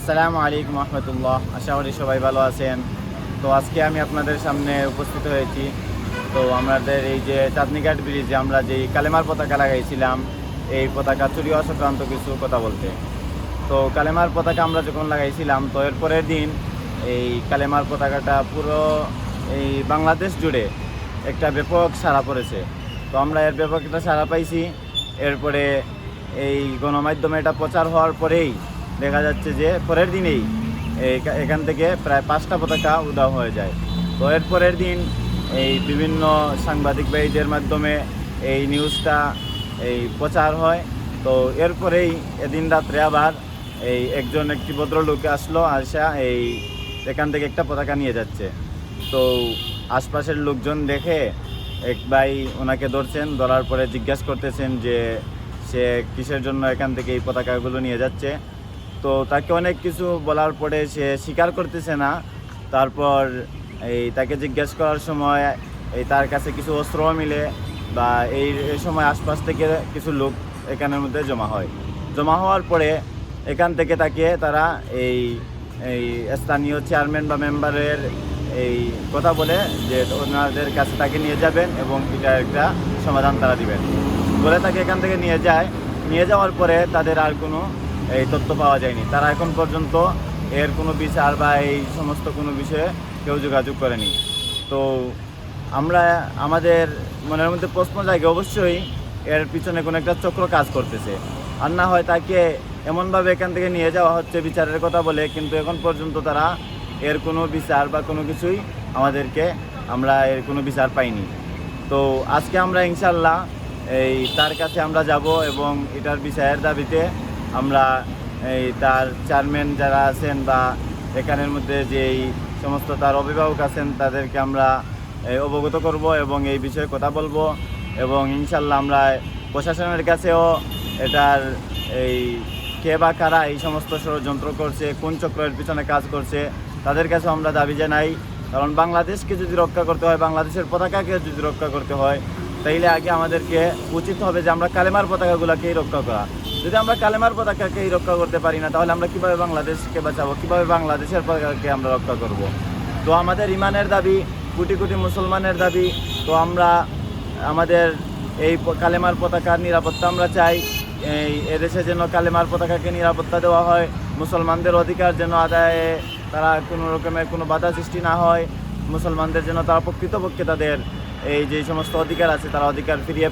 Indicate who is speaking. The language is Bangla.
Speaker 1: আসসালামু আলাইকুম রহমতুল্লাহ। আশা করি সবাই ভালো আছেন। তো আজকে আমি আপনাদের সামনে উপস্থিত হয়েছি। তো আমাদের এই যে চাঁদনীঘাট ব্রিজে আমরা যেই কালেমার পতাকা লাগাইছিলাম, এই পতাকা চুরি হওয়া সংক্রান্ত কিছু কথা বলতে। তো কালেমার পতাকা আমরা যখন লাগাইছিলাম, তো এর পরের দিন এই কালেমার পতাকাটা পুরো এই বাংলাদেশ জুড়ে একটা ব্যাপক সাড়া পড়েছে। তো আমরা এর ব্যাপক একটা সাড়া পাইছি। এরপরে এই গণমাধ্যমে এটা প্রচার হওয়ার পরেই দেখা যাচ্ছে যে পরের দিনেই এখান থেকে প্রায় 5টা পতাকা উধাও হয়ে যায়। তো এর পরের দিন এই বিভিন্ন সাংবাদিক ভাইদের মাধ্যমে এই নিউজটা প্রচার হয়। তো এরপরেই এদিন রাত্রে আবার একটি ভদ্রলোক আসলো, আসা এখান থেকে একটা পতাকা নিয়ে যাচ্ছে। তো আশপাশের লোকজন দেখে এক ভাই ওনাকে ধরছেন, ধরার পরে জিজ্ঞাসা করতেছেন যে সে কিসের জন্য এখান থেকে এই পতাকাগুলো নিয়ে যাচ্ছে। তো তাকে অনেক কিছু বলার পরে সে স্বীকার করতেছে না। তারপর তাকে জিজ্ঞেস করার সময় তার কাছে কিছু অস্ত্র মিলে বা এই সময় আশপাশ থেকে কিছু লোক এখানের মধ্যে জমা হওয়ার পরে এখান থেকে তারা এই স্থানীয় চেয়ারম্যান বা মেম্বারের কথা বলে যে ওনাদের কাছে তাকে নিয়ে যাবেন এবং এটা একটা সমাধান তারা দিবেন বলে তাকে এখান থেকে নিয়ে যাওয়ার পরে তাদের আর কোনো তথ্য পাওয়া যায়নি। তারা এখন পর্যন্ত এর কোনো বিচার বা এই সমস্ত কোনো বিষয়ে কেউ যোগাযোগ করেনি। তো আমাদের মনের মধ্যে প্রশ্ন জাগে, অবশ্যই এর পিছনে কোনো একটা চক্র কাজ করতেছে। আর না হয় তাকে এমনভাবে এখান থেকে নিয়ে যাওয়া হচ্ছে বিচারের কথা বলে, কিন্তু এখন পর্যন্ত তারা এর কোনো বিচার বা কোনো কিছুই আমরা এর কোনো বিচার পাইনি। তো আজকে আমরা ইনশাল্লাহ তার কাছে আমরা যাব এবং এটার বিচারের দাবিতে আমরা তার চেয়ারম্যান যারা আছেন বা এখানের মধ্যে যেই সমস্ত তার অভিভাবক আছেন তাদেরকে আমরা অবগত করব এবং এই বিষয়ে কথা বলবো। এবং ইনশাল্লাহ আমরা প্রশাসনের কাছেও এটার কে বা কারা এই সমস্ত ষড়যন্ত্র করছে, কোন চক্রের পিছনে কাজ করছে, তাদের কাছে আমরা দাবি জানাই। কারণ বাংলাদেশকে যদি রক্ষা করতে হয়, বাংলাদেশের পতাকাকে যদি রক্ষা করতে হয়, তাইলে আগে আমাদেরকে উচিত হবে যে আমরা কালেমার পতাকাগুলোকেই রক্ষা করা। যদি আমরা কালেমার পতাকাকেই রক্ষা করতে পারি না, তাহলে আমরা কীভাবে বাংলাদেশকে বাঁচাবো, কীভাবে বাংলাদেশের পতাকাকে আমরা রক্ষা করব। তো আমাদের ইমানের দাবি, কোটি কোটি মুসলমানের দাবি। তো আমরা আমাদের এই কালেমার পতাকার নিরাপত্তা আমরা চাই। এদেশে যেন কালেমার পতাকাকে নিরাপত্তা দেওয়া হয়, মুসলমানদের অধিকার যেন আদায়ে তারা কোনো রকমের কোনো বাধা সৃষ্টি না হয়, মুসলমানদের যেন তারা প্রকৃতপক্ষে তাদের এই যে সমস্ত অধিকার আছে তারা অধিকার ফিরিয়ে পায়।